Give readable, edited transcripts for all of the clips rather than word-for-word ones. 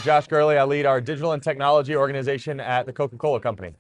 Josh Gurley. I lead our digital and technology organization at the Coca-Cola Company.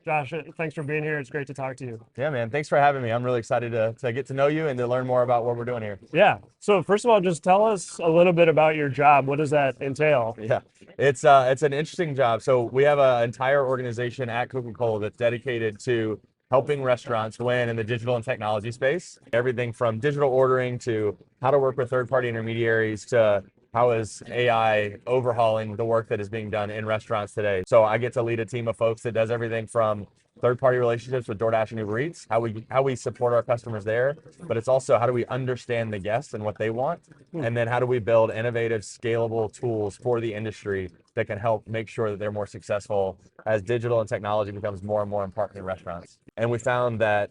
Josh, thanks for being here. It's great to talk to you. Yeah, man. Thanks for having me. I'm really excited to get to know you and to learn more about what we're doing here. Yeah. So first of all, just tell us a little bit about your job. What does that entail? Yeah, it's an interesting job. So we have an entire organization at Coca-Cola that's dedicated to helping restaurants win in the digital and technology space. Everything from digital ordering to how to work with third-party intermediaries to how is AI overhauling the work that is being done in restaurants today. So I get to lead a team of folks that does everything from third-party relationships with DoorDash and Uber Eats, how we support our customers there, but it's also how do we understand the guests and what they want, and then how do we build innovative, scalable tools for the industry that can help make sure that they're more successful as digital and technology becomes more and more important in restaurants. And we found that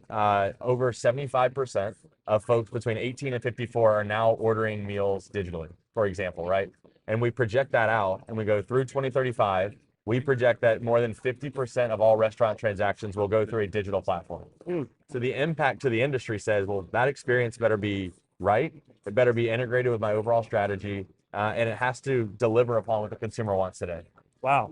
over 75% of folks between 18 and 54 are now ordering meals digitally, for example, right? And we project that out and we go through 2035. We project that more than 50% of all restaurant transactions will go through a digital platform. So the impact to the industry says, well, that experience better be right. It better be integrated with my overall strategy, and it has to deliver upon what the consumer wants today. Wow.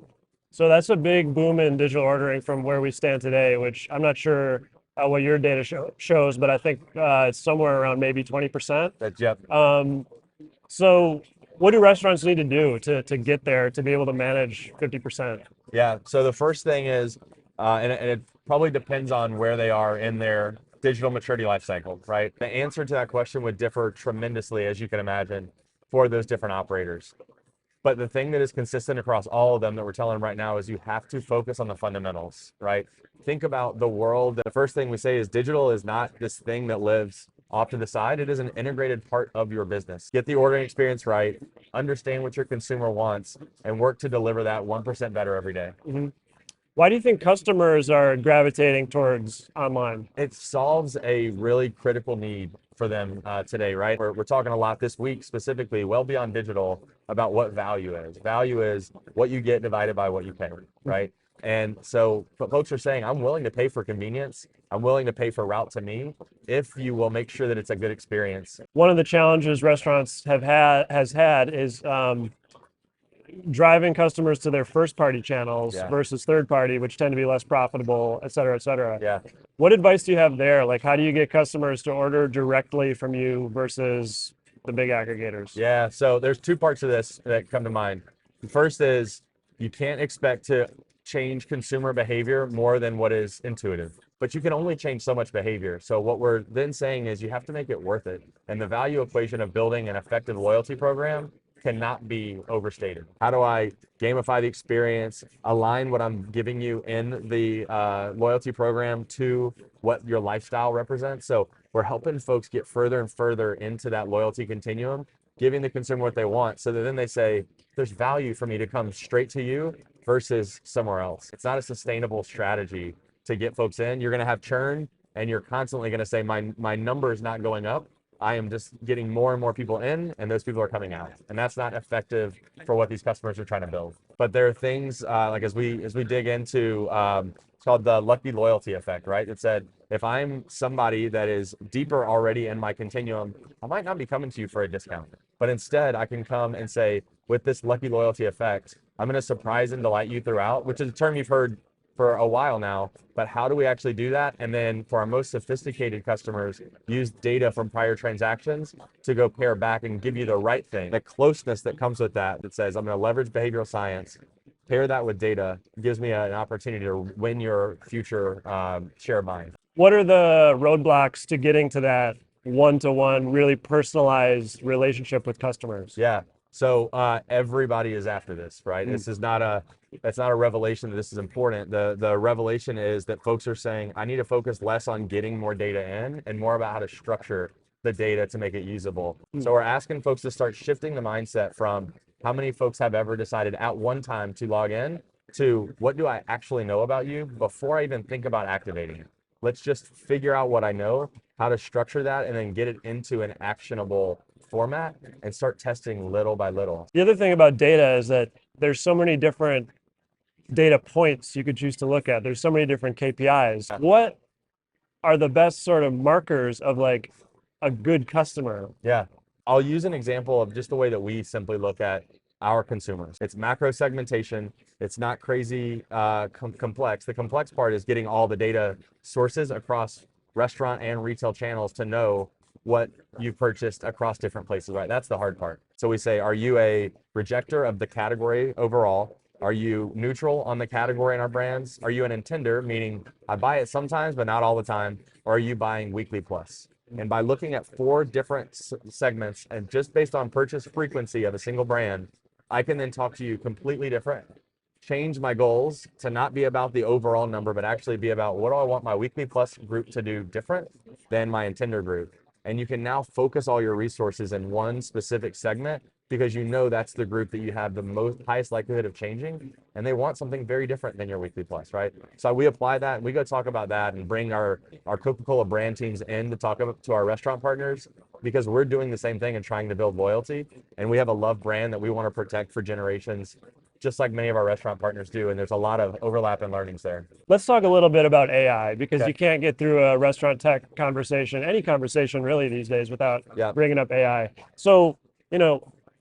So that's a big boom in digital ordering from where we stand today, which I'm not sure what your data shows, but I think it's somewhere around maybe 20%. That's Jeff. So what do restaurants need to do to get there to be able to manage 50%? Yeah. So the first thing is, and it probably depends on where they are in their digital maturity life cycle, right? The answer to that question would differ tremendously, as you can imagine, for those different operators. But the thing that is consistent across all of them that we're telling them right now is you have to focus on the fundamentals, right? Think about the world. The first thing we say is digital is not this thing that lives off to the side. It is an integrated part of your business. Get the ordering experience right, understand what your consumer wants, and work to deliver that 1% better every day. Mm-hmm. Why do you think customers are gravitating towards online? It solves a really critical need for them today, right? We're talking a lot this week specifically, well beyond digital, about what value is. Value is what you get divided by what you pay, right? And so folks are saying, I'm willing to pay for convenience. I'm willing to pay for route to me if you will make sure that it's a good experience. One of the challenges restaurants has had is driving customers to their first party channels versus third party, which tend to be less profitable, et cetera, et cetera. Yeah. What advice do you have there? Like, how do you get customers to order directly from you versus the big aggregators? Yeah. So there's two parts of this that come to mind. The first is you can't expect to change consumer behavior more than what is intuitive, but you can only change so much behavior. So what we're then saying is you have to make it worth it. And the value equation of building an effective loyalty program cannot be overstated. How do I gamify the experience, align what I'm giving you in the loyalty program to what your lifestyle represents? So we're helping folks get further and further into that loyalty continuum, giving the consumer what they want so that then they say, there's value for me to come straight to you versus somewhere else. It's not a sustainable strategy to get folks in. You're going to have churn and you're constantly going to say, my number is not going up. I am just getting more and more people in, and those people are coming out, and that's not effective for what these customers are trying to build. But there are things like as we dig into, it's called the lucky loyalty effect, right? It said if I'm somebody that is deeper already in my continuum, I might not be coming to you for a discount, but instead I can come and say, with this lucky loyalty effect, I'm going to surprise and delight you throughout, which is a term you've heard for a while now, but how do we actually do that? And then for our most sophisticated customers, use data from prior transactions to go pair back and give you the right thing. The closeness that comes with that says, I'm going to leverage behavioral science, pair that with data, gives me an opportunity to win your future share of mind. What are the roadblocks to getting to that one-to-one, really personalized relationship with customers? Yeah. So everybody is after this, right? This is that's not a revelation that this is important. The revelation is that folks are saying, I need to focus less on getting more data in and more about how to structure the data to make it usable. So we're asking folks to start shifting the mindset from how many folks have ever decided at one time to log in to what do I actually know about you before I even think about activating it. Let's just figure out what I know, how to structure that, and then get it into an actionable format and start testing little by little. The other thing about data is that there's so many different data points you could choose to look at. There's so many different KPIs. What are the best sort of markers of like a good customer? Yeah, I'll use an example of just the way that we simply look at our consumers. It's macro segmentation. It's not crazy complex. The complex part is getting all the data sources across restaurant and retail channels to know what you've purchased across different places, right? That's the hard part. So we say, are you a rejecter of the category overall? Are you neutral on the category in our brands? Are you an intender, meaning I buy it sometimes, but not all the time? Or are you buying weekly plus? And by looking at 4 different segments and just based on purchase frequency of a single brand, I can then talk to you completely different. Change my goals to not be about the overall number, but actually be about what do I want my weekly plus group to do different than my intender group. And you can now focus all your resources in one specific segment because you know that's the group that you have the highest likelihood of changing, and they want something very different than your weekly plus, right? So we apply that, and we go talk about that and bring our Coca-Cola brand teams in to talk to our restaurant partners because we're doing the same thing and trying to build loyalty, and we have a love brand that we want to protect for generations, just like many of our restaurant partners do, and there's a lot of overlap and learnings there. Let's talk a little bit about AI because Okay. you can't get through a restaurant tech conversation, any conversation really these days without bringing up AI. So,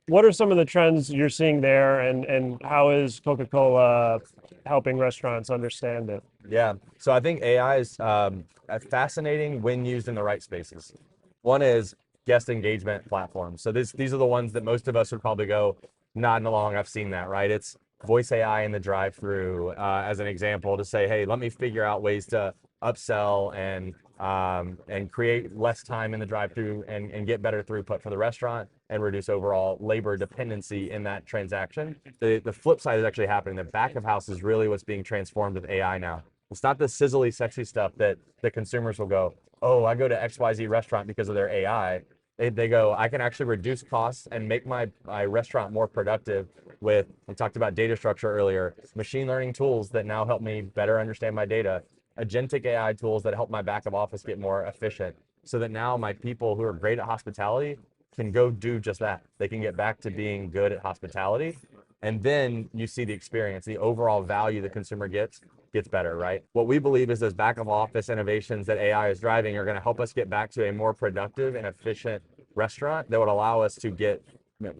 what are some of the trends you're seeing there and how is Coca-Cola helping restaurants understand it? Yeah, so I think AI is fascinating when used in the right spaces. One is guest engagement platforms. So these are the ones that most of us would probably go nodding along. I've seen that, right? It's voice AI in the drive-through as an example to say, hey, let me figure out ways to upsell and create less time in the drive-through and get better throughput for the restaurant and reduce overall labor dependency in that transaction. The flip side is actually happening. The back of house is really what's being transformed with AI now. It's not the sizzly, sexy stuff that the consumers will go, oh, I go to XYZ restaurant because of their AI. They go, I can actually reduce costs and make my restaurant more productive with, we talked about data structure earlier, machine learning tools that now help me better understand my data, agentic AI tools that help my back of office get more efficient so that now my people who are great at hospitality can go do just that. They can get back to being good at hospitality. And then you see the experience, the overall value the consumer gets better, right? What we believe is those back of office innovations that AI is driving are going to help us get back to a more productive and efficient restaurant that would allow us to get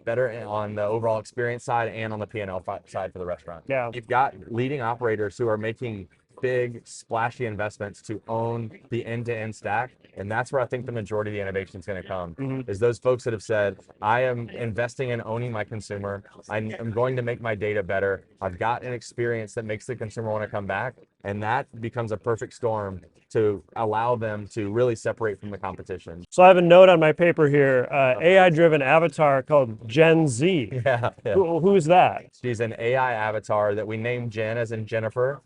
better on the overall experience side and on the P&L side for the restaurant. Yeah. You've got leading operators who are making big splashy investments to own the end-to-end stack, and that's where I think the majority of the innovation is going to come, is those folks that have said, I am investing in owning my consumer, I'm going to make my data better, I've got an experience that makes the consumer want to come back, and that becomes a perfect storm to allow them to really separate from the competition. So I have a note on my paper here, AI-driven avatar called Gen Z. Yeah. Who's that? She's an AI avatar that we named Jen as in Jennifer.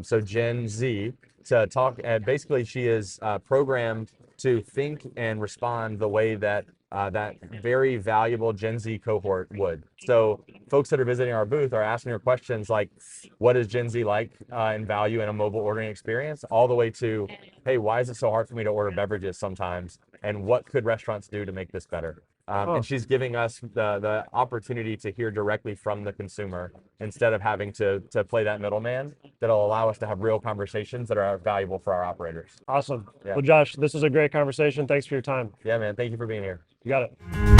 So Gen Z to talk, basically she is programmed to think and respond the way that that very valuable Gen Z cohort would. So folks that are visiting our booth are asking her questions like, what is Gen Z like in value in a mobile ordering experience, all the way to, hey, why is it so hard for me to order beverages sometimes? And what could restaurants do to make this better? And she's giving us the opportunity to hear directly from the consumer instead of having to play that middleman. That'll allow us to have real conversations that are valuable for our operators. Awesome. Yeah. Well, Josh, this was a great conversation. Thanks for your time. Yeah, man. Thank you for being here. You got it.